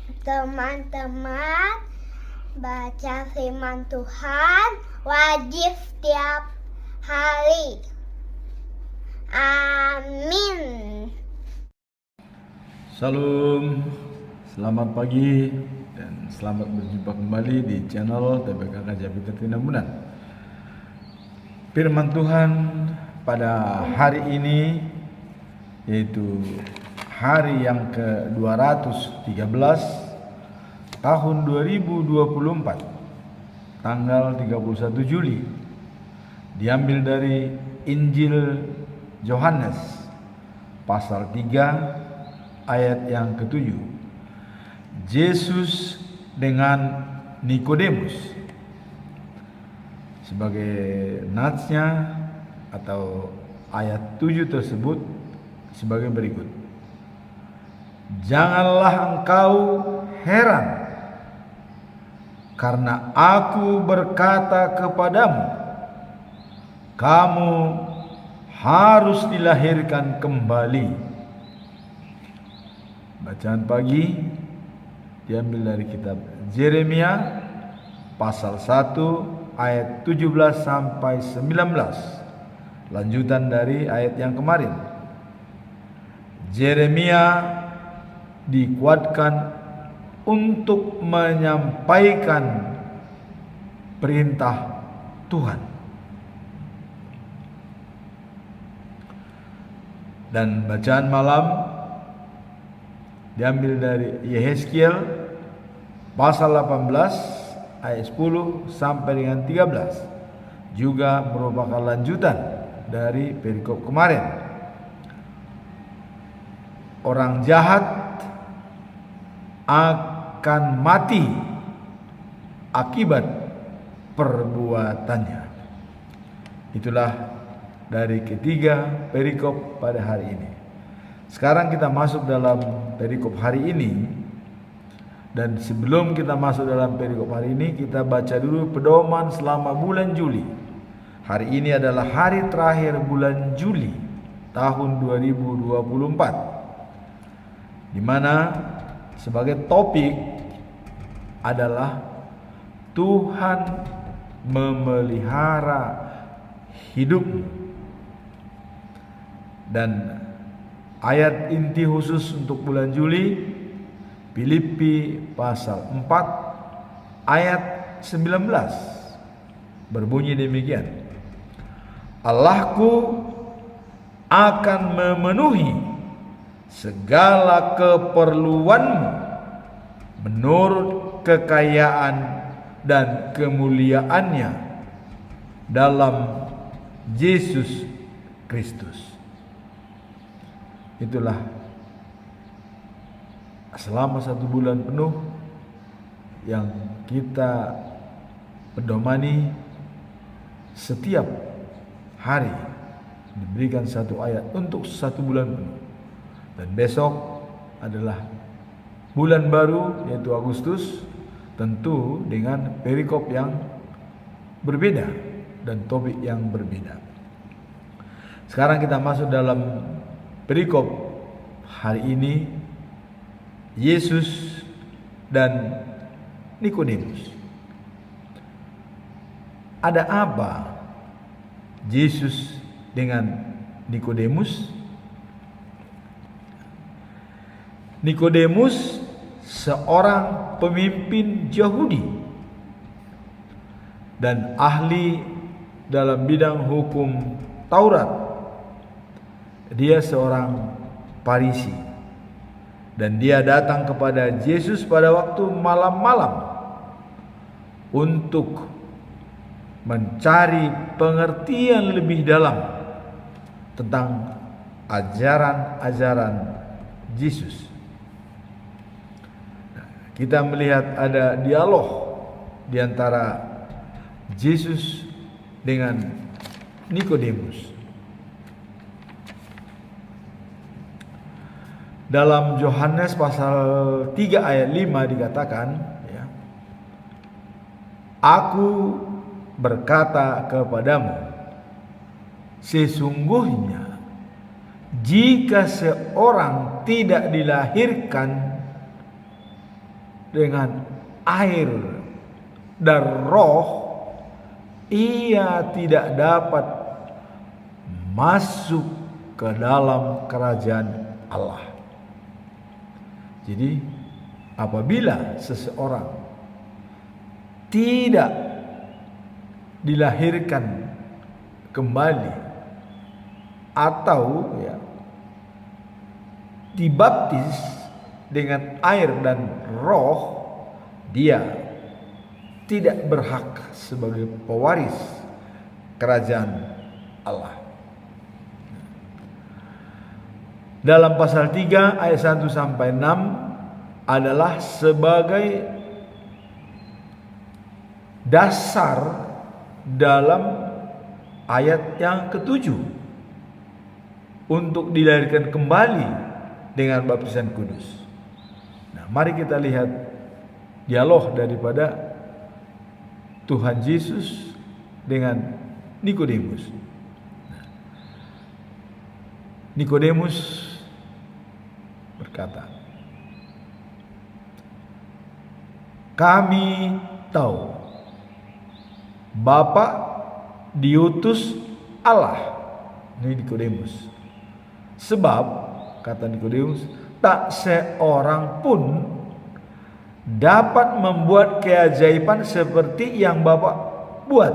Teman-teman, baca firman Tuhan wajib setiap hari. Amin. Salam, selamat pagi dan selamat berjumpa kembali di channel TPKK Japiter Tinambunan. Firman Tuhan pada hari ini yaitu hari yang ke-213 tahun 2024, tanggal 31 Juli, diambil dari Injil Yohanes pasal 3 ayat yang ke-7. Yesus dengan Nikodemus. Sebagai natsnya atau ayat 7 tersebut sebagai berikut. Janganlah engkau heran karena aku berkata kepadamu, kamu harus dilahirkan kembali. Bacaan pagi diambil dari kitab Yeremia pasal 1 ayat 17 sampai 19. Lanjutan dari ayat yang kemarin. Yeremia dikuatkan untuk menyampaikan perintah Tuhan. Dan bacaan malam diambil dari Yehezkiel pasal 18 ayat 10 sampai dengan 13, juga merupakan lanjutan dari perikop kemarin. Orang jahat akan mati akibat perbuatannya. Itulah dari ketiga perikop pada hari ini. Sekarang kita masuk dalam perikop hari ini. Dan sebelum kita masuk dalam perikop hari ini, kita baca dulu pedoman selama bulan Juli. Hari ini adalah hari terakhir bulan Juli tahun 2024, di mana sebagai topik adalah Tuhan memelihara hidupmu. Dan ayat inti khusus untuk bulan Juli Filipi pasal 4 ayat 19 berbunyi demikian. Allahku akan memenuhi segala keperluanmu menurut kekayaan dan kemuliaannya dalam Yesus Kristus. Itulah selama 1 bulan penuh yang kita pedomani, setiap hari diberikan 1 ayat untuk 1 bulan penuh. Dan besok adalah bulan baru yaitu Agustus, tentu dengan perikop yang berbeda dan topik yang berbeda. Sekarang kita masuk dalam perikop hari ini, Yesus dan Nikodemus. Ada apa Yesus dengan Nikodemus? Nikodemus seorang pemimpin Yahudi dan ahli dalam bidang hukum Taurat. Dia seorang Farisi. Dan dia datang kepada Yesus pada waktu malam-malam untuk mencari pengertian lebih dalam tentang ajaran-ajaran Yesus. Kita melihat ada dialog di antara Yesus dengan Nikodemus. Dalam Yohanes pasal 3 ayat 5 dikatakan, ya, Aku berkata kepadamu, sesungguhnya jika seorang tidak dilahirkan dengan air dan roh, ia tidak dapat masuk ke dalam kerajaan Allah. Jadi apabila seseorang tidak dilahirkan kembali atau dibaptis dengan air dan roh, dia tidak berhak sebagai pewaris kerajaan Allah. Dalam pasal 3 ayat 1 sampai 6 adalah sebagai dasar dalam ayat yang ke-7 untuk dilahirkan kembali dengan baptisan kudus. Nah, mari kita lihat dialog daripada Tuhan Yesus dengan Nikodemus. Nikodemus berkata, "Kami tahu Bapa diutus Allah." Ini Nikodemus. Sebab, kata Nikodemus, tak seorang pun dapat membuat keajaiban seperti yang Bapa buat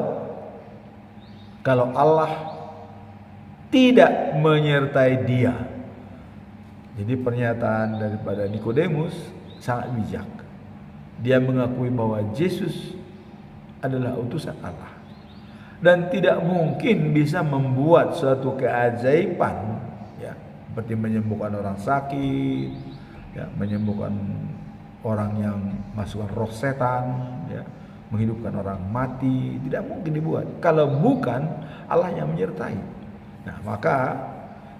kalau Allah tidak menyertai dia. Jadi pernyataan daripada Nikodemus sangat bijak. Dia mengakui bahwa Yesus adalah utusan Allah dan tidak mungkin bisa membuat suatu keajaiban, seperti menyembuhkan orang sakit, menyembuhkan orang yang masukkan roh setan, menghidupkan orang mati. Tidak mungkin dibuat kalau bukan Allah yang menyertai. Nah, maka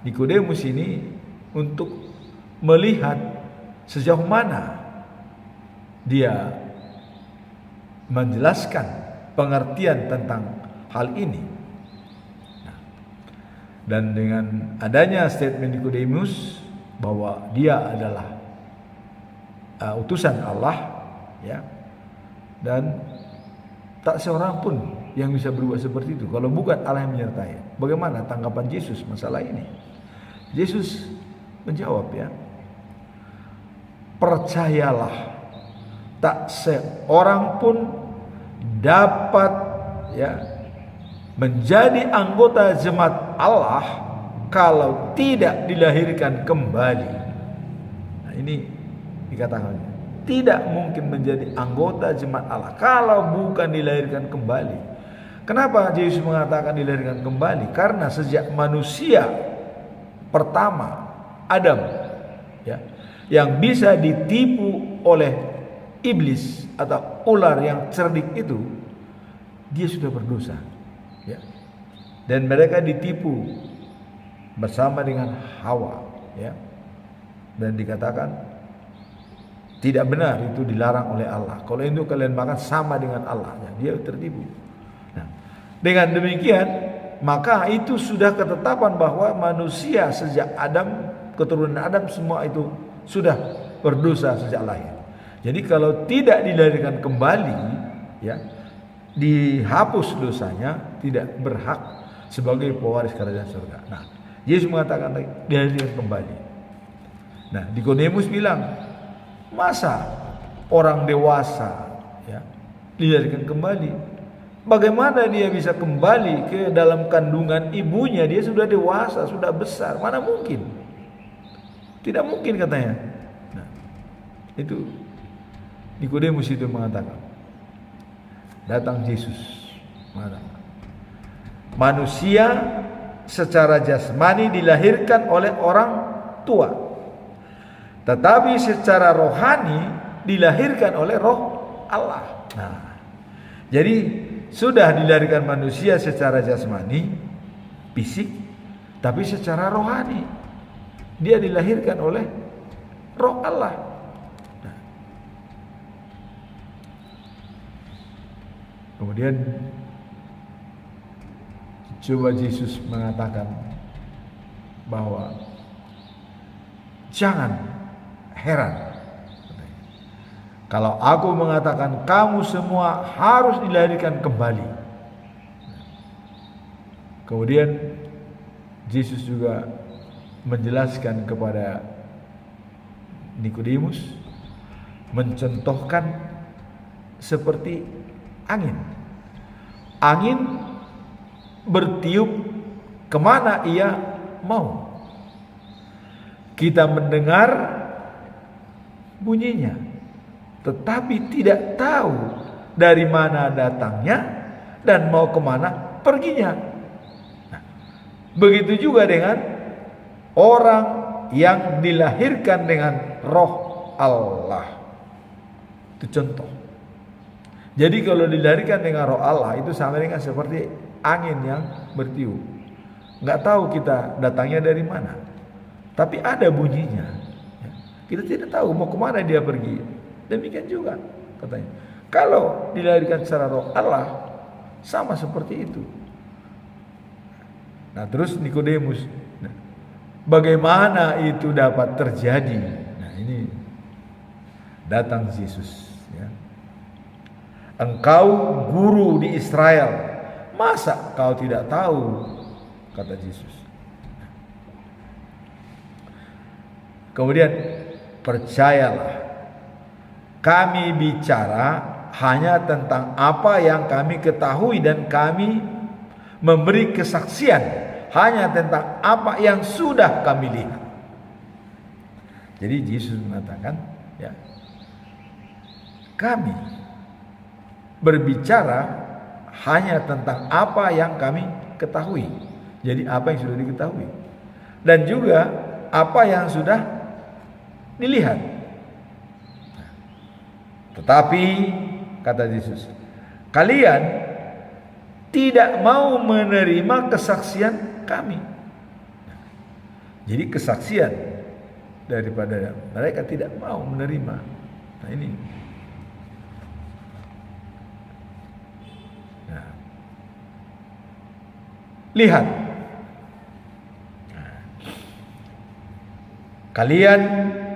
Nikodemus ini untuk melihat sejauh mana dia menjelaskan pengertian tentang hal ini. Nah, dan dengan adanya statement Nikodemus bahwa dia adalah utusan Allah, dan tak seorang pun yang bisa berbuat seperti itu kalau bukan Allah yang menyertai. Bagaimana tanggapan Yesus masalah ini? Yesus menjawab, "Percayalah, tak seorang pun dapat menjadi anggota jemaat Allah kalau tidak dilahirkan kembali." Nah, ini dikatakan tidak mungkin menjadi anggota jemaat Allah kalau bukan dilahirkan kembali. Kenapa Yesus mengatakan dilahirkan kembali? Karena sejak manusia pertama Adam, yang bisa ditipu oleh iblis atau ular yang cerdik itu, dia sudah berdosa, dan mereka ditipu bersama dengan Hawa, dan dikatakan tidak benar, itu dilarang oleh Allah. Kalau itu kalian makan sama dengan Allah, dia tertipu. Nah, dengan demikian maka itu sudah ketetapan bahwa manusia sejak Adam, keturunan Adam semua itu sudah berdosa sejak lahir. Jadi kalau tidak dilahirkan kembali, dihapus dosanya, tidak berhak sebagai pewaris kerajaan surga. Nah, Yesus mengatakan dilahirkan kembali. Nah, Nikodemus bilang, masa orang dewasa dilahirkan kembali? Bagaimana dia bisa kembali ke dalam kandungan ibunya? Dia sudah dewasa, sudah besar. Mana mungkin? Tidak mungkin, katanya. Nah, itu Nikodemus itu mengatakan. Datang Yesus mengatakan, manusia secara jasmani dilahirkan oleh orang tua, tetapi secara rohani dilahirkan oleh roh Allah. Nah, jadi sudah dilahirkan manusia secara jasmani, fisik, tapi secara rohani dia dilahirkan oleh roh Allah. Nah, kemudian coba Yesus mengatakan bahwa jangan heran Kalau aku mengatakan kamu semua harus dilahirkan kembali. Kemudian Yesus juga menjelaskan kepada Nikodemus, mencontohkan seperti angin. Angin bertiup kemana ia mau. Kita mendengar bunyinya, tetapi tidak tahu dari mana datangnya dan mau kemana perginya. Nah, begitu juga dengan orang yang dilahirkan dengan roh Allah. Itu contoh. Jadi kalau dilahirkan dengan roh Allah itu sama dengan seperti angin yang bertiup. Nggak tahu kita datangnya dari mana, tapi ada bunyinya. Kita tidak tahu mau kemana dia pergi. Demikian juga katanya. Kalau dilahirkan secara roh Allah, sama seperti itu. Nah terus Nikodemus, bagaimana itu dapat terjadi? Nah ini datang Yesus. Ya. Engkau guru di Israel, masa kau tidak tahu? Kata Yesus. Kemudian percayalah, kami bicara hanya tentang apa yang kami ketahui dan kami memberi kesaksian hanya tentang apa yang sudah kami lihat. Jadi Yesus mengatakan, ya, kami berbicara hanya tentang apa yang kami ketahui. Jadi apa yang sudah diketahui dan juga apa yang sudah dilihat. Tetapi kata Yesus, kalian tidak mau menerima kesaksian kami. Jadi kesaksian daripada mereka tidak mau menerima. Nah ini. Nah. Lihat. Kalian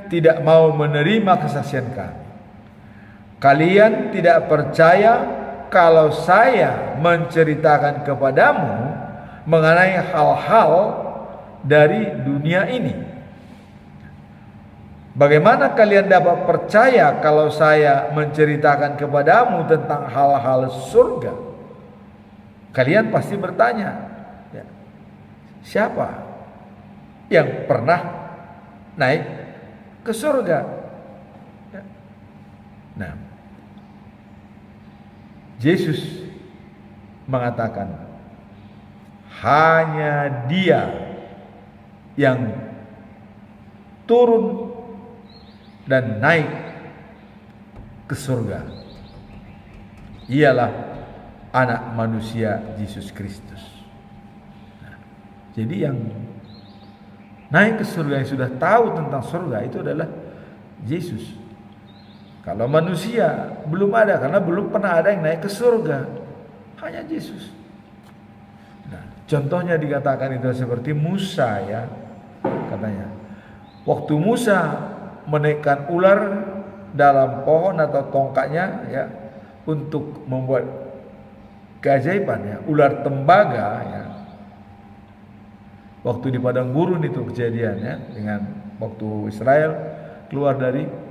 tidak mau menerima kesaksian kami. Kalian tidak percaya kalau saya menceritakan kepadamu mengenai hal-hal dari dunia ini. Bagaimana kalian dapat percaya kalau saya menceritakan kepadamu tentang hal-hal surga? Kalian pasti bertanya, ya, siapa yang pernah naik ke surga? Ya. Nah, Yesus mengatakan hanya Dia yang turun dan naik ke surga. Ialah anak manusia Yesus Kristus. Nah, jadi yang naik ke surga, yang sudah tahu tentang surga itu adalah Yesus. Kalau manusia belum ada, karena belum pernah ada yang naik ke surga, hanya Yesus. Nah, contohnya dikatakan itu seperti Musa, ya, katanya. Waktu Musa menaikkan ular dalam pohon atau tongkatnya, ya, untuk membuat keajaiban, ya, ular tembaga, ya. Waktu di padang gurun itu kejadiannya dengan waktu Israel keluar dari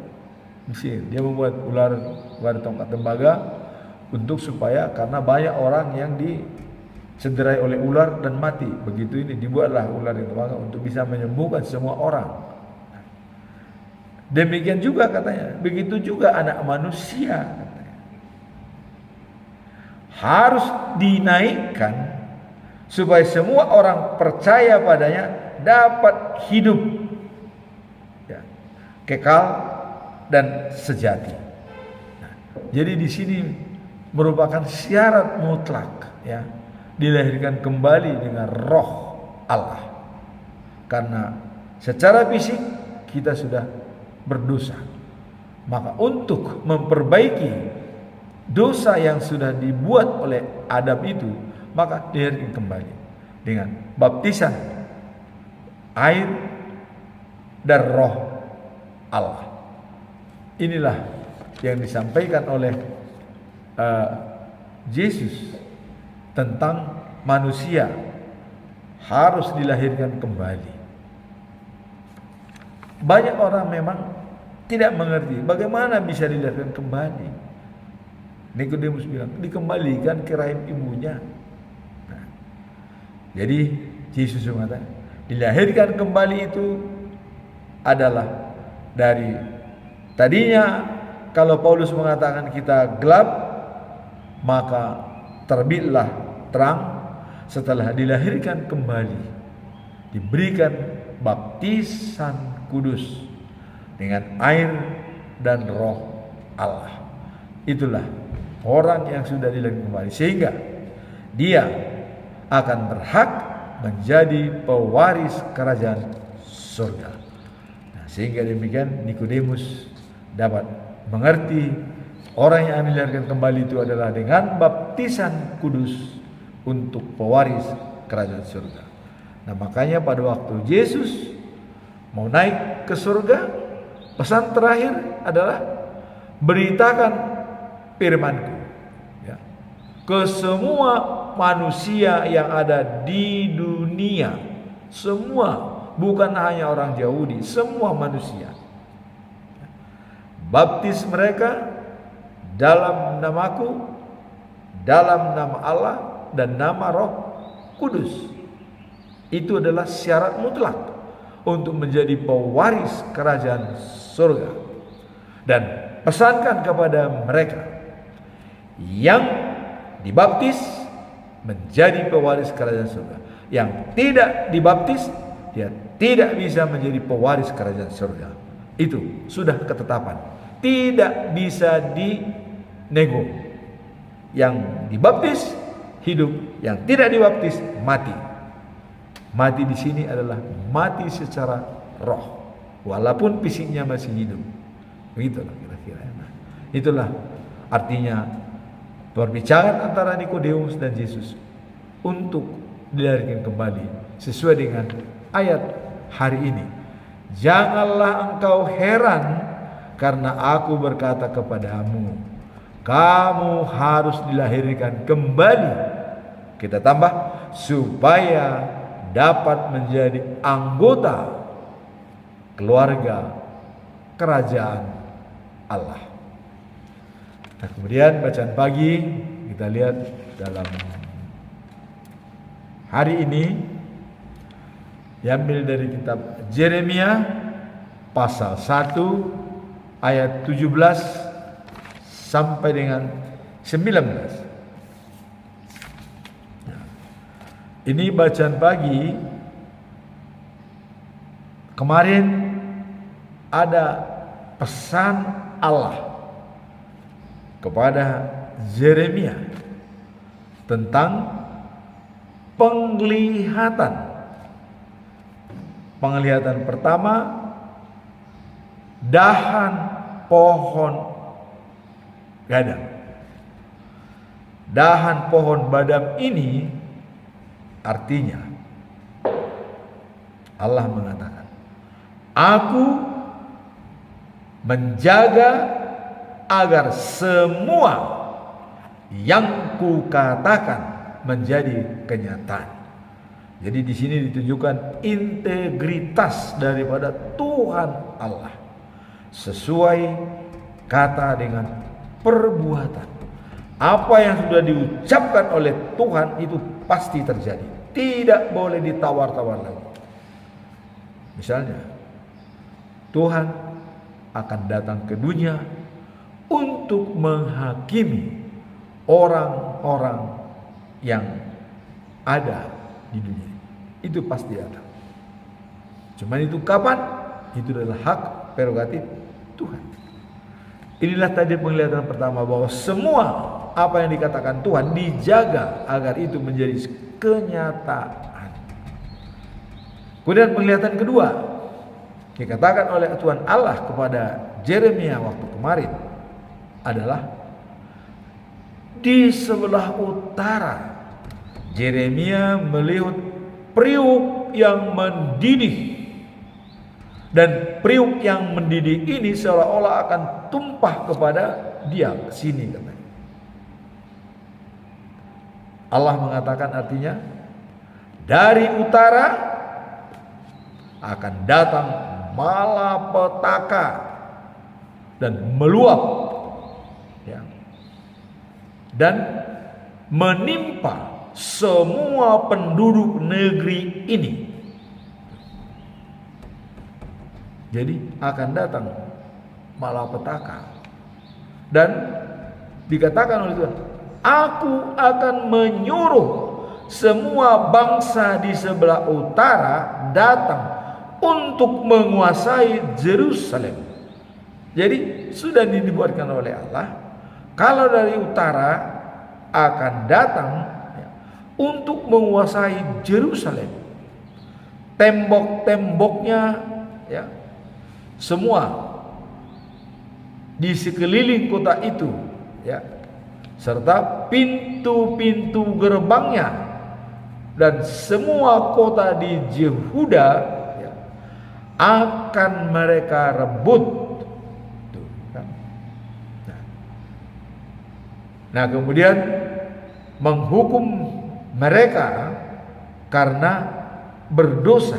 Mesir, dia membuat ular pada tongkat tembaga untuk supaya karena banyak orang yang disederai oleh ular dan mati. Begitu ini dibuatlah ular yang tembaga untuk bisa menyembuhkan semua orang. Demikian juga katanya, begitu juga anak manusia katanya, harus dinaikkan supaya semua orang percaya padanya dapat hidup, ya, kekal dan sejati. Nah, jadi di sini merupakan syarat mutlak, ya, dilahirkan kembali dengan roh Allah. Karena secara fisik kita sudah berdosa. Maka untuk memperbaiki dosa yang sudah dibuat oleh Adam itu, maka dilahirkan kembali dengan baptisan air dan roh Allah. Inilah yang disampaikan oleh Yesus tentang manusia harus dilahirkan kembali. Banyak orang memang tidak mengerti bagaimana bisa dilahirkan kembali. Nikodemus bilang, dikembalikan ke rahim ibunya. Nah, jadi Yesus mengatakan, dilahirkan kembali itu adalah dari tadinya kalau Paulus mengatakan kita gelap, maka terbitlah terang. Setelah dilahirkan kembali, diberikan baptisan kudus dengan air dan roh Allah. Itulah orang yang sudah dilahirkan kembali, sehingga dia akan berhak menjadi pewaris kerajaan surga. Nah, sehingga demikian Nikodemus dapat mengerti orang yang dilahirkan kembali itu adalah dengan baptisan kudus untuk pewaris kerajaan surga. Nah, makanya pada waktu Yesus mau naik ke surga, pesan terakhir adalah beritakan firman-Ku, ya, ke semua manusia yang ada di dunia. Semua, bukan hanya orang Yahudi, semua manusia. Baptis mereka dalam namaku, dalam nama Allah dan nama Roh Kudus. Itu adalah syarat mutlak untuk menjadi pewaris kerajaan surga. Dan pesankan kepada mereka yang dibaptis menjadi pewaris kerajaan surga. Yang tidak dibaptis, dia tidak bisa menjadi pewaris kerajaan surga. Itu sudah ketetapan, tidak bisa dinego. Yang dibaptis hidup, yang tidak dibaptis mati. Mati di sini adalah mati secara roh, walaupun fisiknya masih hidup. Begitulah kira-kira. Nah, itulah artinya perbicaraan antara Nikodemus dan Yesus untuk dilahirkan kembali sesuai dengan ayat hari ini. Janganlah engkau heran karena aku berkata kepadamu, kamu harus dilahirkan kembali. Kita tambah, supaya dapat menjadi anggota keluarga kerajaan Allah. Nah, kemudian bacaan pagi kita lihat dalam hari ini diambil dari kitab Yeremia pasal 1 ayat 17 sampai dengan 19. Ini bacaan pagi. Kemarin ada pesan Allah kepada Yeremia tentang penglihatan. Penglihatan pertama, dahan pohon gadang. Dahan pohon badam ini artinya Allah mengatakan, aku menjaga agar semua yang kukatakan menjadi kenyataan. Jadi di sini ditunjukkan integritas daripada Tuhan Allah sesuai kata dengan perbuatan. Apa yang sudah diucapkan oleh Tuhan itu pasti terjadi. Tidak boleh ditawar-tawar lagi. Misalnya, Tuhan akan datang ke dunia untuk menghakimi orang-orang yang ada di dunia. Itu pasti ada. Cuman itu kapan? Itu adalah hak prerogatif Tuhan. Inilah tadi penglihatan pertama, bahwa semua apa yang dikatakan Tuhan dijaga agar itu menjadi kenyataan. Kemudian penglihatan kedua dikatakan oleh Tuhan Allah kepada Yeremia waktu kemarin adalah di sebelah utara. Yeremia melihat periuk yang mendidih. Dan periuk yang mendidih ini seolah-olah akan tumpah kepada dia ke sini katanya. Allah mengatakan artinya dari utara akan datang malapetaka dan meluap ya, dan menimpa semua penduduk negeri ini. Jadi akan datang malapetaka dan dikatakan oleh Tuhan, aku akan menyuruh semua bangsa di sebelah utara datang untuk menguasai Yerusalem. Jadi sudah dibuatkan oleh Allah, kalau dari utara akan datang ya, untuk menguasai Yerusalem. Tembok-temboknya ya, semua di sekeliling kota itu ya, serta pintu-pintu gerbangnya dan semua kota di Yehuda ya, akan mereka rebut. Tuh, kan? Nah, kemudian menghukum mereka karena berdosa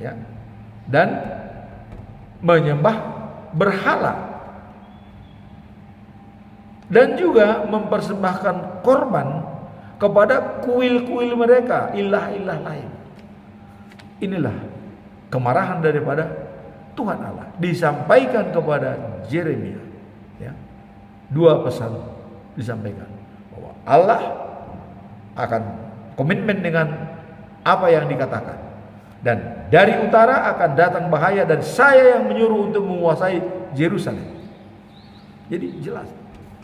ya, dan menyembah berhala, dan juga mempersembahkan korban kepada kuil-kuil mereka, ilah-ilah lain. Inilah kemarahan daripada Tuhan Allah disampaikan kepada Yeremia ya. Dua pesan disampaikan bahwa Allah akan komitmen dengan apa yang dikatakan. Dan dari utara akan datang bahaya dan saya yang menyuruh untuk menguasai Yerusalem. Jadi jelas.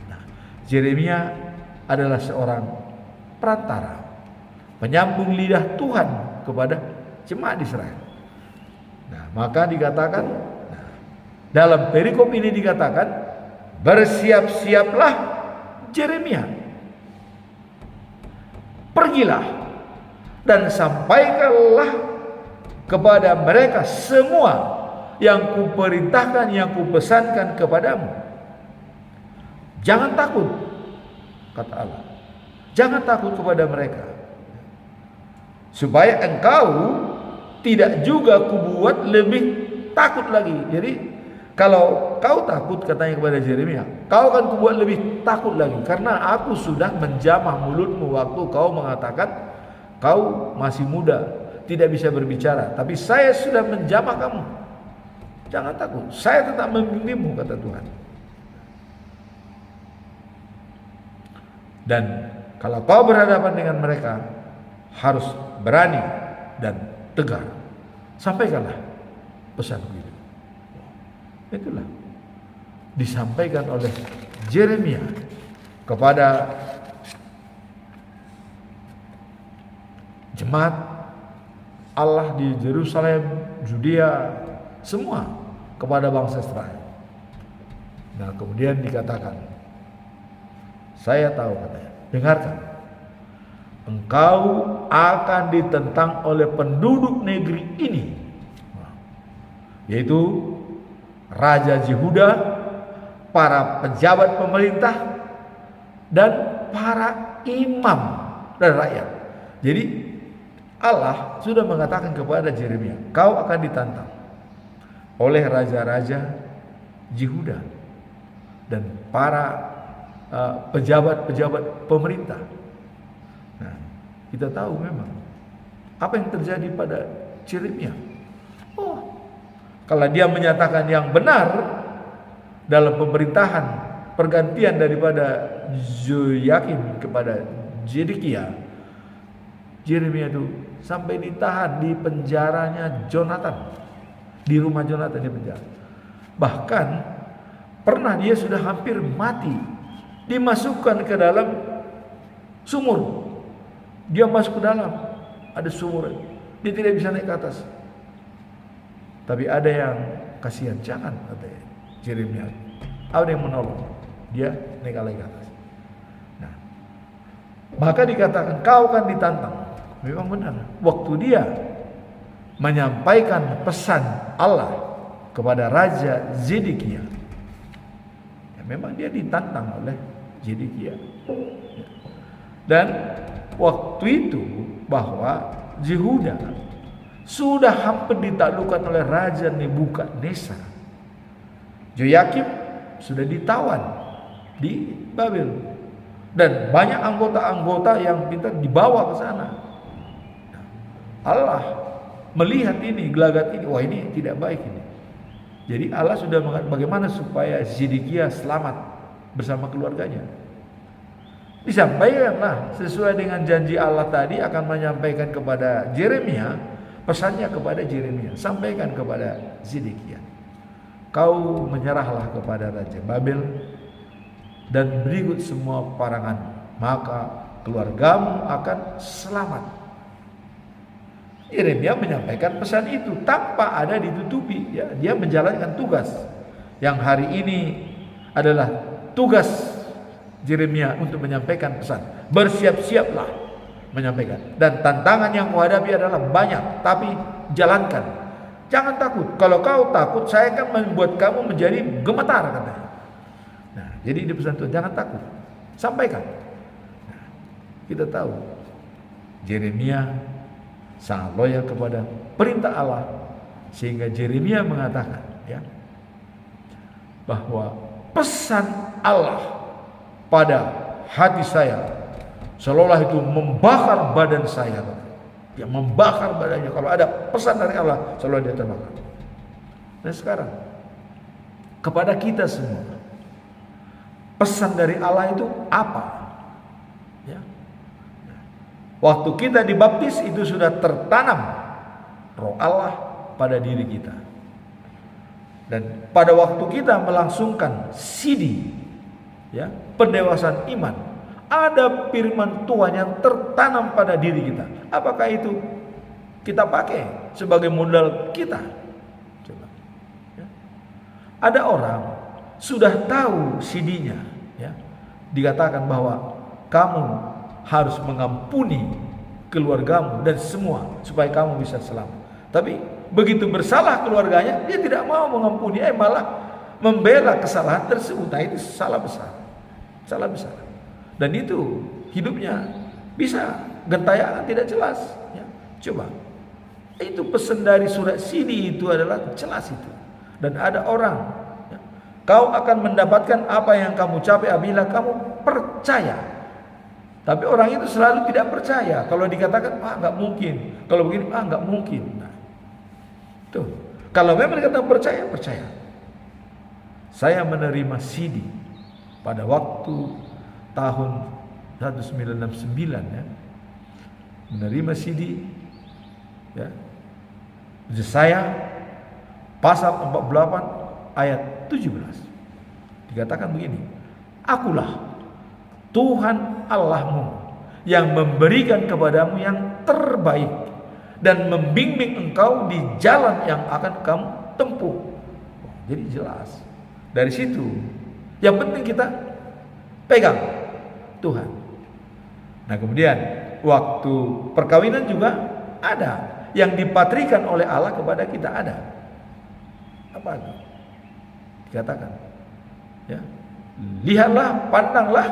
Nah, Yeremia adalah seorang perantara, penyambung lidah Tuhan kepada jemaat Israel. Nah, maka dikatakan dalam perikop ini dikatakan, bersiap-siaplah Yeremia, pergilah dan sampaikanlah kepada mereka semua yang kuperintahkan, yang kupesankan kepadamu. Jangan takut, kata Allah. Jangan takut kepada mereka, supaya engkau tidak juga kubuat lebih takut lagi. Jadi kalau kau takut, katanya kepada Yeremia, kau akan kubuat lebih takut lagi, karena aku sudah menjamah mulutmu waktu kau mengatakan kau masih muda, tidak bisa berbicara, tapi saya sudah menjamah kamu. Jangan takut, saya tetap membimbingmu, kata Tuhan. Dan kalau kau berhadapan dengan mereka, harus berani dan tegar. Sampaikanlah pesanku itu. Itulah disampaikan oleh Yeremia kepada jemaat Allah di Yerusalem, Judea, semua kepada bangsa Israel. Nah, kemudian dikatakan, saya tahu, katanya, dengarkan, engkau akan ditentang oleh penduduk negeri ini, yaitu Raja Yehuda, para pejabat pemerintah, dan para imam dan rakyat. Jadi Allah sudah mengatakan kepada Yeremia, kau akan ditantang oleh raja-raja Yehuda dan para pejabat-pejabat pemerintah. Nah, kita tahu memang apa yang terjadi pada Yeremia. Oh, kalau dia menyatakan yang benar dalam pemerintahan pergantian daripada Yoyakim kepada Zedekia, Yeremia itu sampai ditahan di penjaranya Jonathan, di rumah Jonathan di penjara. Bahkan pernah dia sudah hampir mati, dimasukkan ke dalam sumur. Dia masuk ke dalam, ada sumur, dia tidak bisa naik ke atas. Tapi ada yang kasihan, jangan, kata Yeremia. Ada yang menolong, dia naik lagi ke atas. Nah, maka dikatakan kau akan ditantang. Memang benar. Waktu dia menyampaikan pesan Allah kepada Raja Zedekia. Ya, memang dia ditantang oleh Zedekia. Dan waktu itu bahwa Yehuda sudah hampir ditaklukkan oleh Raja Nebukadnezar. Joyakim sudah ditawan di Babel, dan banyak anggota-anggota yang pintar dibawa ke sana. Allah melihat ini, gelagat ini, wah ini tidak baik ini. Jadi Allah sudah mengatakan bagaimana supaya Zedekia selamat bersama keluarganya. Disampaikanlah sesuai dengan janji Allah tadi akan menyampaikan kepada Yeremia, pesannya kepada Yeremia, sampaikan kepada Zedekia. Kau menyerahlah kepada Raja Babel dan berikut semua parangan, maka keluargamu akan selamat. Yeremia menyampaikan pesan itu tanpa ada ditutupi. Ya, dia menjalankan tugas yang hari ini adalah tugas Yeremia untuk menyampaikan pesan. Bersiap-siaplah menyampaikan. Dan tantangan yang kau hadapi adalah banyak, tapi jalankan. Jangan takut. Kalau kau takut, saya akan membuat kamu menjadi gemetar, katanya. Nah, jadi di pesan Tuhan, jangan takut. Sampaikan. Nah, kita tahu Yeremia sangat loyal kepada perintah Allah, sehingga Yeremia mengatakan ya bahwa pesan Allah pada hati saya seolah itu membakar badan saya. Ya, membakar badannya. Kalau ada pesan dari Allah seolah dia terbakar. Dan sekarang kepada kita semua, pesan dari Allah itu apa? Ya. Waktu kita dibaptis itu sudah tertanam roh Allah pada diri kita. Dan pada waktu kita melangsungkan sidi, ya, pendewasaan iman, ada firman Tuhan yang tertanam pada diri kita. Apakah itu kita pakai sebagai modal kita? Coba. Ya. Ada orang sudah tahu CD-nya, ya, dikatakan bahwa kamu harus mengampuni keluargamu dan semua supaya kamu bisa selamat. Tapi begitu bersalah keluarganya, dia tidak mau mengampuni, malah membela kesalahan tersebut. Nah, itu salah besar. Salah besar. Dan itu hidupnya bisa gentayangan tidak jelas. Ya, coba. Itu pesan dari surat sini itu adalah jelas itu. Dan ada orang, ya, kau akan mendapatkan apa yang kamu capai apabila kamu percaya. Tapi orang itu selalu tidak percaya. Kalau dikatakan, nggak mungkin. Kalau begini, nggak mungkin. Nah, tuh. Kalau memang dikatakan percaya, percaya. Saya menerima CD pada waktu tahun 1969, ya, menerima CD, ya, Yesaya pasal 48 ayat 17 dikatakan begini, akulah Tuhan Allahmu yang memberikan kepadamu yang terbaik dan membimbing engkau di jalan yang akan kamu tempuh. Jadi jelas dari situ yang penting kita pegang Tuhan. Nah, kemudian waktu perkawinan juga ada yang dipatrikan oleh Allah kepada kita, ada. Apa itu? Dikatakan, ya, lihatlah, pandanglah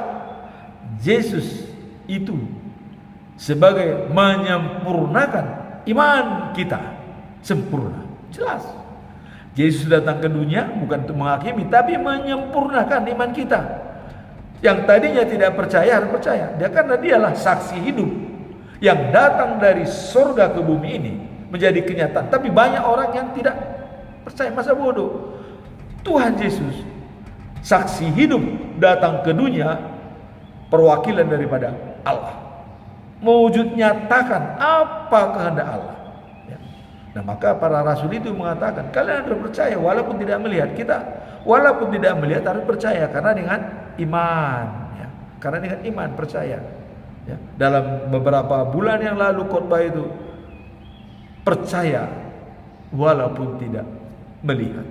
Yesus itu sebagai menyempurnakan iman kita sempurna. Jelas. Yesus datang ke dunia bukan untuk menghakimi, tapi menyempurnakan iman kita. Yang tadinya tidak percaya harus percaya. Dia karena dialah saksi hidup yang datang dari surga ke bumi ini menjadi kenyataan. Tapi banyak orang yang tidak percaya, masa bodoh. Tuhan Yesus saksi hidup datang ke dunia, perwakilan daripada Allah, mewujud nyatakan apa kehendak Allah. Ya. Nah, maka para rasul itu mengatakan kalian harus percaya walaupun tidak melihat. Kita walaupun tidak melihat harus percaya karena dengan iman, ya. Karena dengan iman percaya. Ya. Dalam beberapa bulan yang lalu khotbah itu percaya walaupun tidak melihat.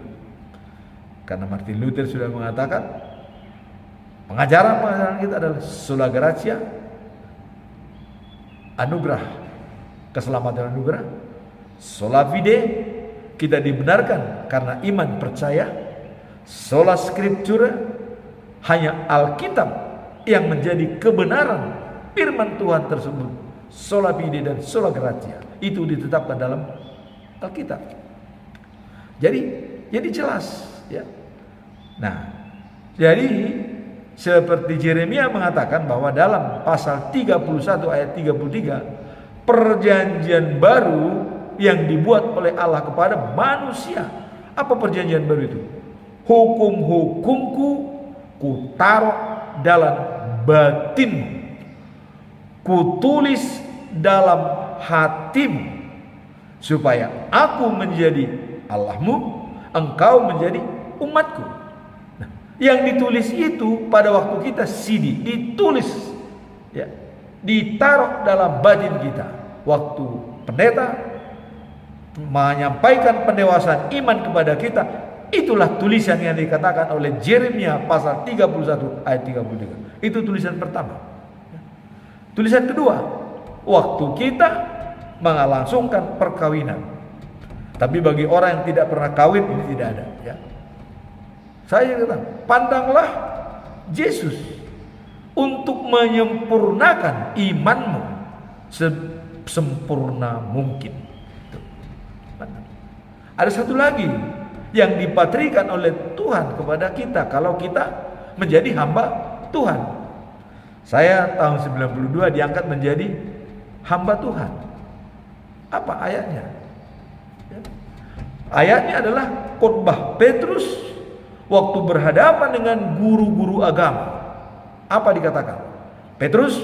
Karena Martin Luther sudah mengatakan pengajaran kita adalah sola gratia, anugerah, keselamatan anugerah, Sola fide, kita dibenarkan karena iman percaya. Sola scriptura, hanya Alkitab yang menjadi kebenaran firman Tuhan tersebut. Sola fide dan sola gratia, itu ditetapkan dalam Alkitab. Jadi jelas, ya. Nah, jadi seperti Yeremia mengatakan bahwa dalam pasal 31 ayat 33, perjanjian baru yang dibuat oleh Allah kepada manusia. Apa perjanjian baru itu? Hukum-hukumku kutaruh dalam batinmu, kutulis dalam hatimu, supaya aku menjadi Allahmu, engkau menjadi umatku. Nah, yang ditulis itu pada waktu kita sidi, ditulis, ya, ditaruh dalam batin kita. Waktu pendeta menyampaikan pendewasaan iman kepada kita, itulah tulisan yang dikatakan oleh Yeremia pasal 31 ayat 33. Itu tulisan pertama. Tulisan kedua, waktu kita melangsungkan perkawinan. Tapi bagi orang yang tidak pernah kawin, ini tidak ada, ya. Saya katakan, pandanglah Yesus untuk menyempurnakan imanmu sesempurna mungkin. Ada satu lagi yang dipatrikan oleh Tuhan kepada kita kalau kita menjadi hamba Tuhan. Saya tahun 92 diangkat menjadi hamba Tuhan. Apa ayatnya? Ya. Ayatnya adalah khotbah Petrus waktu berhadapan dengan guru-guru agama. Apa dikatakan? Petrus,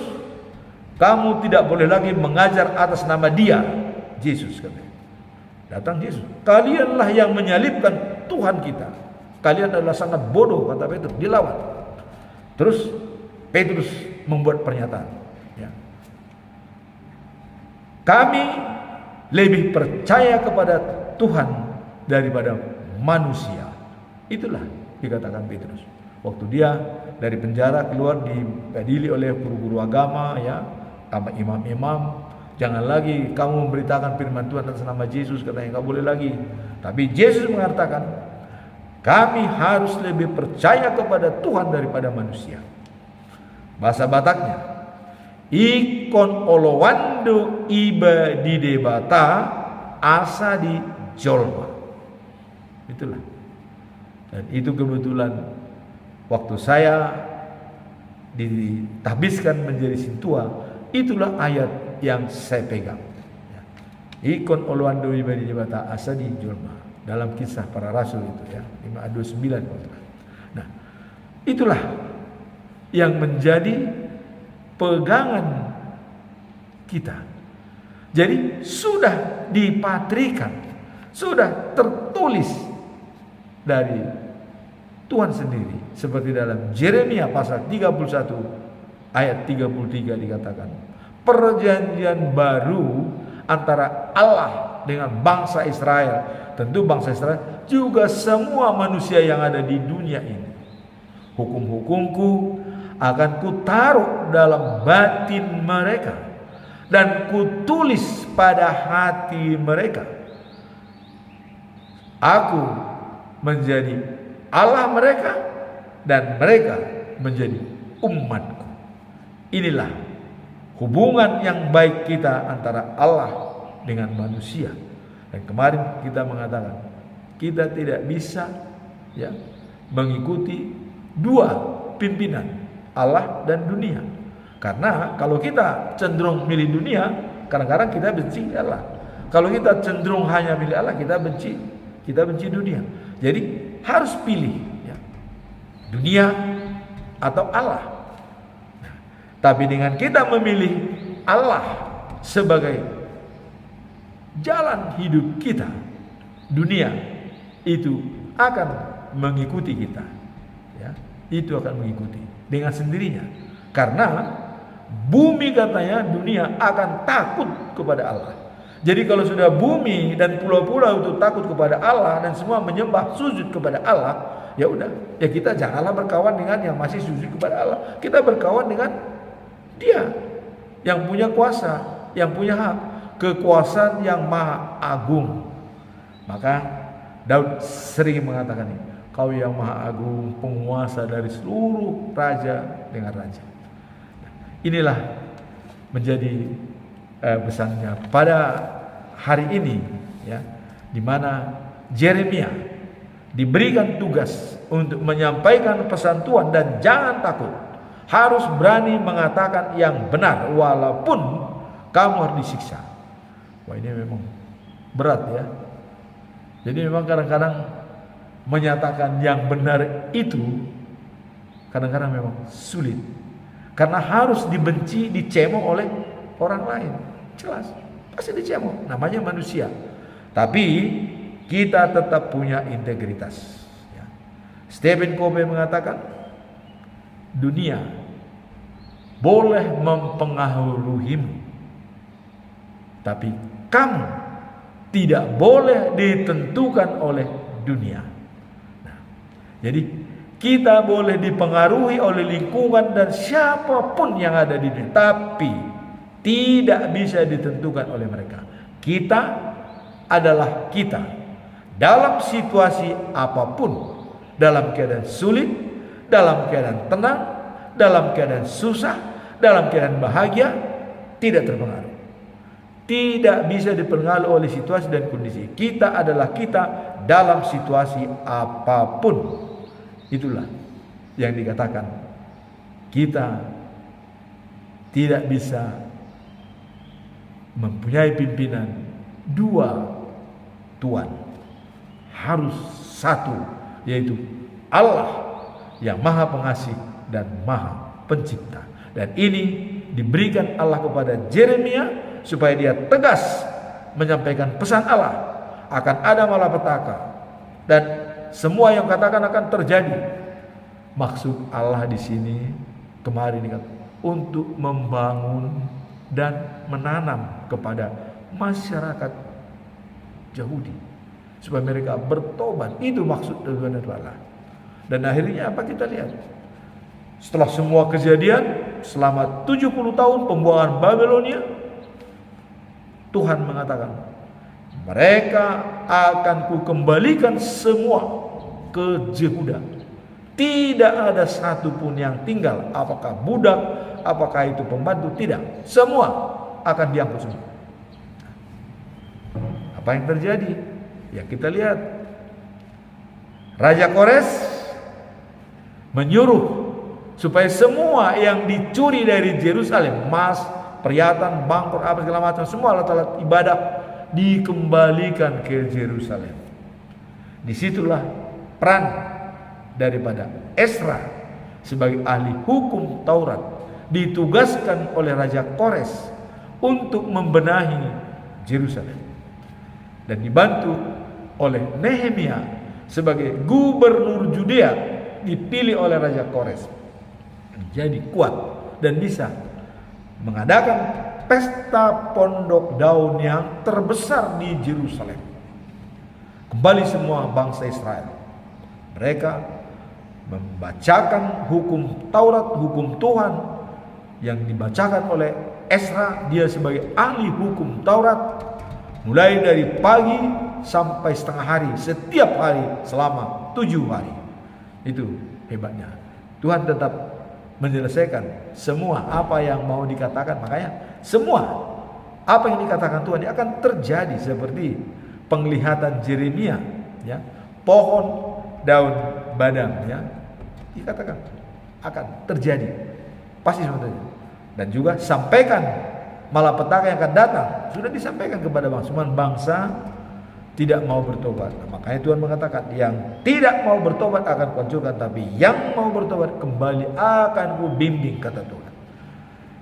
kamu tidak boleh lagi mengajar atas nama Dia, Yesus, katanya. Datang Yesus, kalianlah yang menyalibkan Tuhan kita. Kalian adalah sangat bodoh, kata Petrus, dilawan. Terus Petrus membuat pernyataan, ya. Kami lebih percaya kepada Tuhan daripada manusia. Itulah dikatakan Petrus. Waktu dia dari penjara keluar, diadili oleh guru-guru agama, ya, sama imam-imam. Jangan lagi kamu memberitakan firman Tuhan atas nama Yesus, katanya, nggak boleh lagi. Tapi Yesus mengatakan, kami harus lebih percaya kepada Tuhan daripada manusia. Bahasa Bataknya, ikon olowando iba di debata asa di jolma. Itulah. Dan itu kebetulan waktu saya ditahbiskan menjadi sintua, itulah ayat yang saya pegang. Ikon olowando iba di debata asa di jolma, dalam Kisah Para Rasul itu, ya, 5:29. Nah, itulah yang menjadi pegangan kita. Jadi sudah dipatrikan, sudah tertulis dari Tuhan sendiri, seperti dalam Yeremia pasal 31 ayat 33 dikatakan, perjanjian baru antara Allah dengan bangsa Israel. Tentu bangsa Israel juga semua manusia yang ada di dunia ini. Hukum-hukumku akan kutaruh dalam batin mereka dan kutulis pada hati mereka. Aku menjadi Allah mereka dan mereka menjadi umatku. Inilah hubungan yang baik kita antara Allah dengan manusia. Dan kemarin kita mengatakan, kita tidak bisa, ya, mengikuti dua pimpinan, Allah dan dunia. Karena kalau kita cenderung milih dunia, kadang-kadang kita benci Allah. Kalau kita cenderung hanya milih Allah, kita benci dunia. Jadi harus pilih, ya, dunia atau Allah. Tapi dengan kita memilih Allah sebagai jalan hidup kita, dunia itu akan mengikuti kita, ya, itu akan mengikuti dengan sendirinya. Karena bumi, katanya, dunia akan takut kepada Allah. Jadi kalau sudah bumi dan pulau-pulau itu takut kepada Allah dan semua menyembah sujud kepada Allah, ya udah, ya kita janganlah berkawan dengan yang masih sujud kepada Allah. Kita berkawan dengan Dia yang punya kuasa, yang punya hak. kekuasaan yang maha agung. Maka Daud sering mengatakan ini, kau yang maha agung, penguasa dari seluruh raja dengan raja. Inilah menjadi pesannya pada hari ini, ya, di mana Yeremia diberikan tugas untuk menyampaikan pesan Tuhan, dan jangan takut, harus berani mengatakan yang benar walaupun kamu harus disiksa. Wah, ini memang berat ya. Jadi memang kadang-kadang menyatakan yang benar itu kadang-kadang memang sulit, karena harus dibenci, dicemooh oleh orang lain. Jelas, pasti dicemooh, namanya manusia. Tapi kita tetap punya integritas ya. Stephen Covey mengatakan, dunia boleh mempengaruhimu, tapi kamu tidak boleh ditentukan oleh dunia. Nah, jadi kita boleh dipengaruhi oleh lingkungan dan siapapun yang ada di dunia, tapi tidak bisa ditentukan oleh mereka. Kita adalah kita dalam situasi apapun, dalam keadaan sulit, dalam keadaan tenang, dalam keadaan susah, dalam keadaan bahagia, tidak terpengaruh. Tidak bisa dipengaruhi oleh situasi dan kondisi. Kita adalah kita dalam situasi apapun. Itulah yang dikatakan, kita tidak bisa mempunyai pimpinan dua Tuhan, harus satu, yaitu Allah yang maha pengasih dan maha pencipta. Dan ini diberikan Allah kepada Yeremia supaya dia tegas menyampaikan pesan Allah. Akan ada malapetaka dan semua yang katakan akan terjadi. Maksud Allah di sini kemarin dikatakan untuk membangun dan menanam kepada masyarakat Yahudi supaya mereka bertobat. Itu maksud dari Allah. Dan akhirnya apa kita lihat? Setelah semua kejadian selama 70 tahun pembuangan Babilonia, Tuhan mengatakan, mereka akan kukembalikan semua ke Yehuda. Tidak ada satupun yang tinggal, apakah budak, apakah itu pembantu, tidak. Semua akan diangkut semua. Apa yang terjadi? Ya kita lihat, Raja Kores menyuruh supaya semua yang dicuri dari Yerusalem, emas, perhiasan, bangkor, apa segala macam, semua alat-alat ibadah dikembalikan ke Yerusalem. Disitulah peran daripada Ezra sebagai ahli hukum Taurat, ditugaskan oleh Raja Kores untuk membenahi Yerusalem, dan dibantu oleh Nehemia sebagai gubernur Yudea, dipilih oleh Raja Kores menjadi kuat dan bisa mengadakan pesta pondok daun yang terbesar di Yerusalem. Kembali semua bangsa Israel, mereka membacakan hukum Taurat, hukum Tuhan yang dibacakan oleh Ezra. Dia sebagai ahli hukum Taurat, mulai dari pagi sampai setengah hari, setiap hari selama 7 hari. Itu hebatnya. Tuhan tetap menyelesaikan semua apa yang mau dikatakan. Makanya semua apa yang dikatakan Tuhan ini akan terjadi, seperti penglihatan Yeremia, ya, pohon daun badam, ya, dikatakan akan terjadi, pasti sebenarnya. Dan juga sampaikan malapetaka yang akan datang, sudah disampaikan kepada bangsa, cuman bangsa tidak mau bertobat. Makanya Tuhan mengatakan, yang tidak mau bertobat akan kuhancurkan, tapi yang mau bertobat kembali akan kubimbing, kata Tuhan.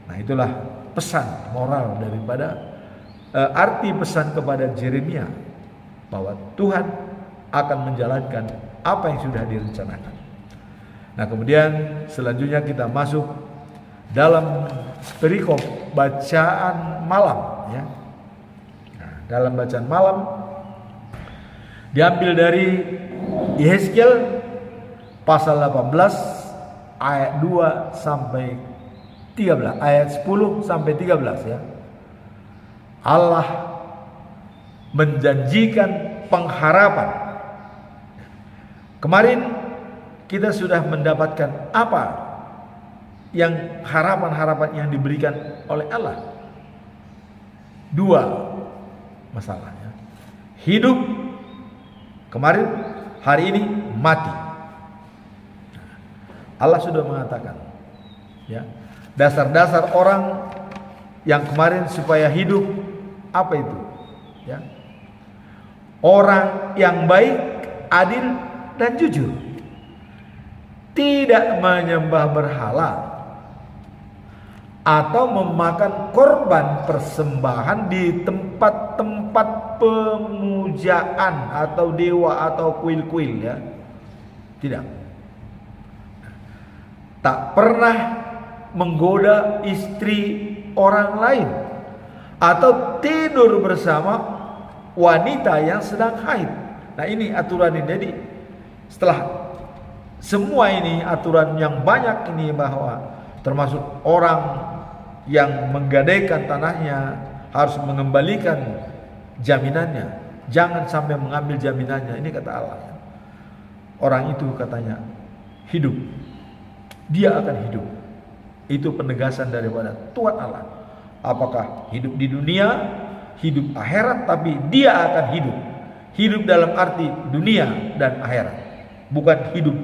Nah, itulah pesan moral daripada arti pesan kepada Yeremia, bahwa Tuhan akan menjalankan apa yang sudah direncanakan. Nah, kemudian selanjutnya kita masuk dalam perikop bacaan malam, ya. Nah, dalam bacaan malam diambil dari Yehezkiel pasal 18 ayat 2 sampai 13, ayat 10 sampai 13, ya. Allah menjanjikan pengharapan. Kemarin kita sudah mendapatkan apa yang harapan-harapan yang diberikan oleh Allah. 2 masalahnya. Hidup kemarin, hari ini mati. Allah sudah mengatakan, ya, dasar-dasar orang yang kemarin supaya hidup apa itu? Ya. Orang yang baik, adil dan jujur. Tidak menyembah berhala atau memakan korban persembahan di tempat-tempat pemujaan atau dewa atau kuil-kuil, ya. Tidak. Tak pernah menggoda istri orang lain atau tidur bersama wanita yang sedang haid. Nah, ini aturan ini. Jadi setelah semua ini aturan yang banyak ini, bahwa termasuk orang yang menggadaikan tanahnya harus mengembalikan jaminannya, jangan sampai mengambil jaminannya. Ini kata Allah. Orang itu katanya hidup, dia akan hidup. Itu penegasan daripada Tuhan Allah. Apakah hidup di dunia, hidup akhirat, tapi dia akan hidup. Hidup dalam arti dunia dan akhirat, bukan hidup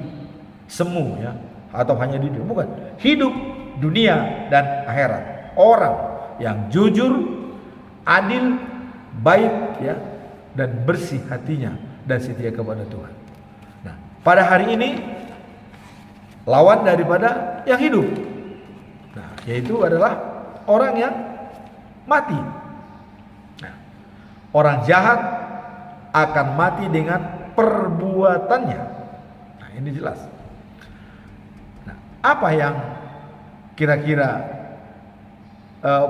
semu, ya, atau hanya di dunia, bukan. Hidup dunia dan akhirat. Orang yang jujur, adil, baik, ya, dan bersih hatinya dan setia kepada Tuhan. Nah, pada hari ini lawan daripada yang hidup, nah, yaitu adalah orang yang mati. Nah, orang jahat akan mati dengan perbuatannya. Nah, ini jelas. Nah, apa yang kira-kira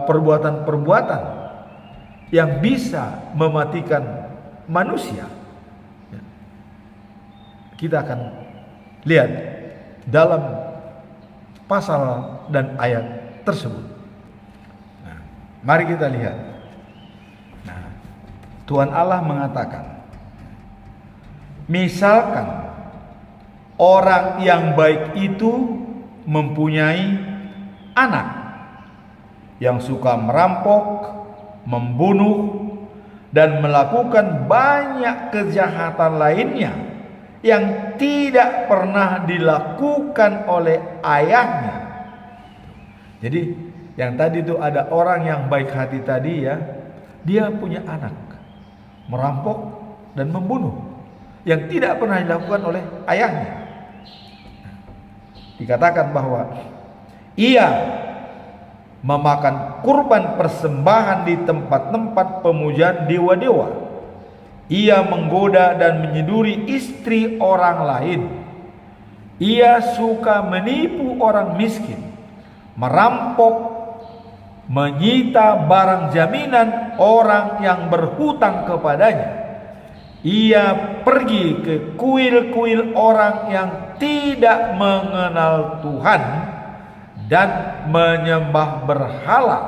perbuatan-perbuatan yang bisa mematikan manusia? Ya. Kita akan lihat dalam pasal dan ayat tersebut. Nah, mari kita lihat. Nah, Tuhan Allah mengatakan, misalkan orang yang baik itu mempunyai anak yang suka merampok, membunuh, dan melakukan banyak kejahatan lainnya yang tidak pernah dilakukan oleh ayahnya. Jadi yang tadi itu ada orang yang baik hati tadi, ya, dia punya anak merampok dan membunuh yang tidak pernah dilakukan oleh ayahnya. Dikatakan bahwa ia memakan kurban persembahan di tempat-tempat pemujaan dewa-dewa. Ia menggoda dan menyeduri istri orang lain. Ia suka menipu orang miskin, merampok, menyita barang jaminan orang yang berhutang kepadanya. Ia pergi ke kuil-kuil orang yang tidak mengenal Tuhan dan menyembah berhala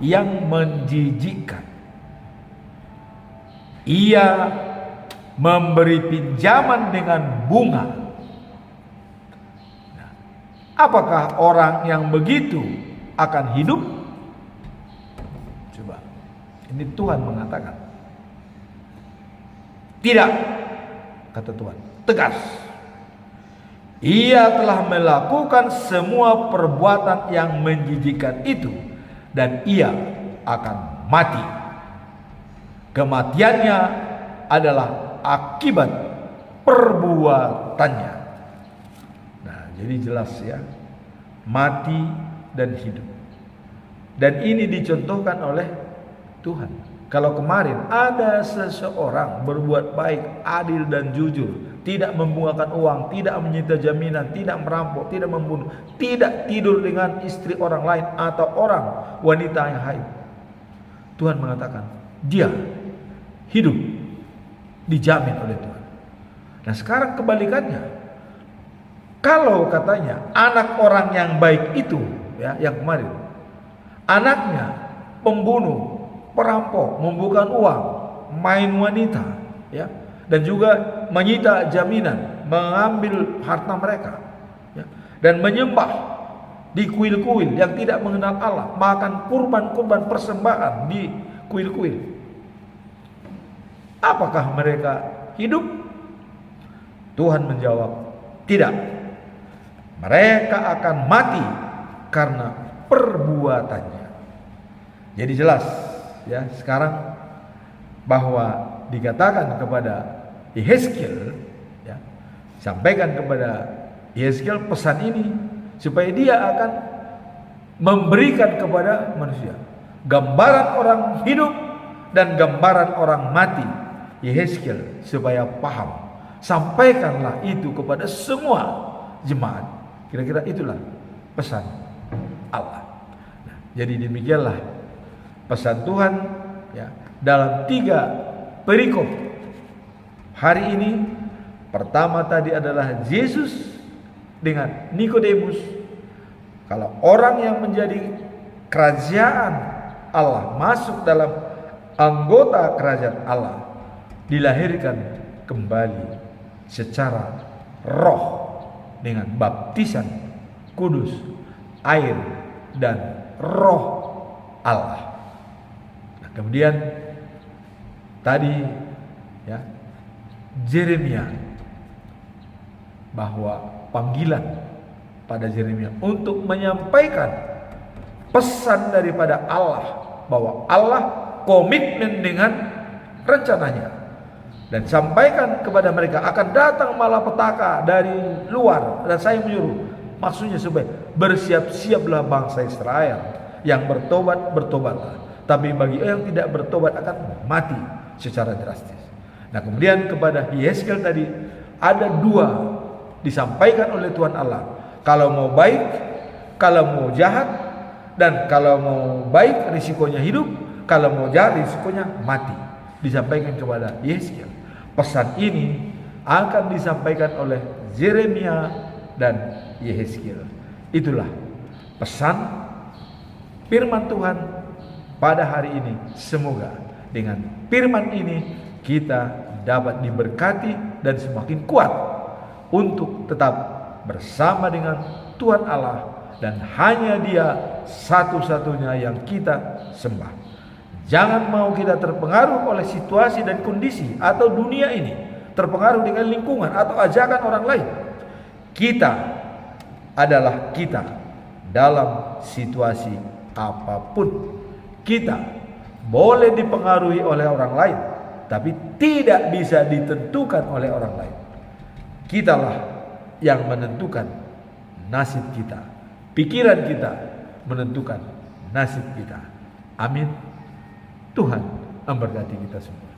yang menjijikkan. Ia memberi pinjaman dengan bunga. Nah, apakah orang yang begitu akan hidup? Coba, ini Tuhan mengatakan. Tidak, kata Tuhan, tegas. Ia telah melakukan semua perbuatan yang menjijikkan itu, dan ia akan mati. Kematiannya adalah akibat perbuatannya. Nah, jadi jelas, ya, mati dan hidup. Dan ini dicontohkan oleh Tuhan. Kalau kemarin ada seseorang berbuat baik, adil dan jujur, tidak membungakan uang, tidak menyita jaminan, tidak merampok, tidak membunuh, tidak tidur dengan istri orang lain atau orang wanita yang haid, Tuhan mengatakan dia hidup, dijamin oleh Tuhan. Nah, sekarang kebalikannya. Kalau katanya anak orang yang baik itu, ya, yang kemarin, anaknya pembunuh, perampok, membuka uang, main wanita, ya, dan juga menyita jaminan, mengambil harta mereka, ya, dan menyembah di kuil-kuil yang tidak mengenal Allah, makan kurban-kurban persembahan di kuil-kuil. Apakah mereka hidup? Tuhan menjawab, tidak. Mereka akan mati karena perbuatannya. Jadi jelas, ya, sekarang bahwa dikatakan kepada Yehezkiel, ya, sampaikan kepada Yehezkiel pesan ini supaya dia akan memberikan kepada manusia gambaran orang hidup dan gambaran orang mati. Yehezkiel supaya paham, sampaikanlah itu kepada semua jemaat. Kira-kira itulah pesan Allah. Nah, jadi demikianlah pesan Tuhan, ya, dalam 3 perikop hari ini. Pertama tadi adalah Yesus dengan Nikodemus. Kalau orang yang menjadi kerajaan Allah, masuk dalam anggota kerajaan Allah, dilahirkan kembali secara roh dengan baptisan kudus, air dan roh Allah. Nah, kemudian tadi, ya, Yeremia, bahwa panggilan pada Yeremia untuk menyampaikan pesan daripada Allah, bahwa Allah komitmen dengan rencananya, dan sampaikan kepada mereka akan datang malapetaka dari luar, dan saya menyuruh, maksudnya supaya bersiap-siaplah bangsa Israel, yang bertobat, bertobatlah, tapi bagi yang tidak bertobat akan mati secara drastis. Nah, kemudian kepada Yehezkiel tadi ada 2 disampaikan oleh Tuhan Allah. Kalau mau baik, kalau mau jahat, dan kalau mau baik risikonya hidup, kalau mau jahat risikonya mati. Disampaikan kepada Yehezkiel. Pesan ini akan disampaikan oleh Yeremia dan Yehezkiel. Itulah pesan firman Tuhan pada hari ini. Semoga dengan firman ini kita dapat diberkati dan semakin kuat untuk tetap bersama dengan Tuhan Allah, dan hanya Dia satu-satunya yang kita sembah. Jangan mau kita terpengaruh oleh situasi dan kondisi atau dunia ini, terpengaruh dengan lingkungan atau ajakan orang lain. Kita adalah kita dalam situasi apapun. Kita boleh dipengaruhi oleh orang lain, tapi tidak bisa ditentukan oleh orang lain. Kitalah yang menentukan nasib kita. Pikiran kita menentukan nasib kita. Amin. Tuhan memberkati kita semua.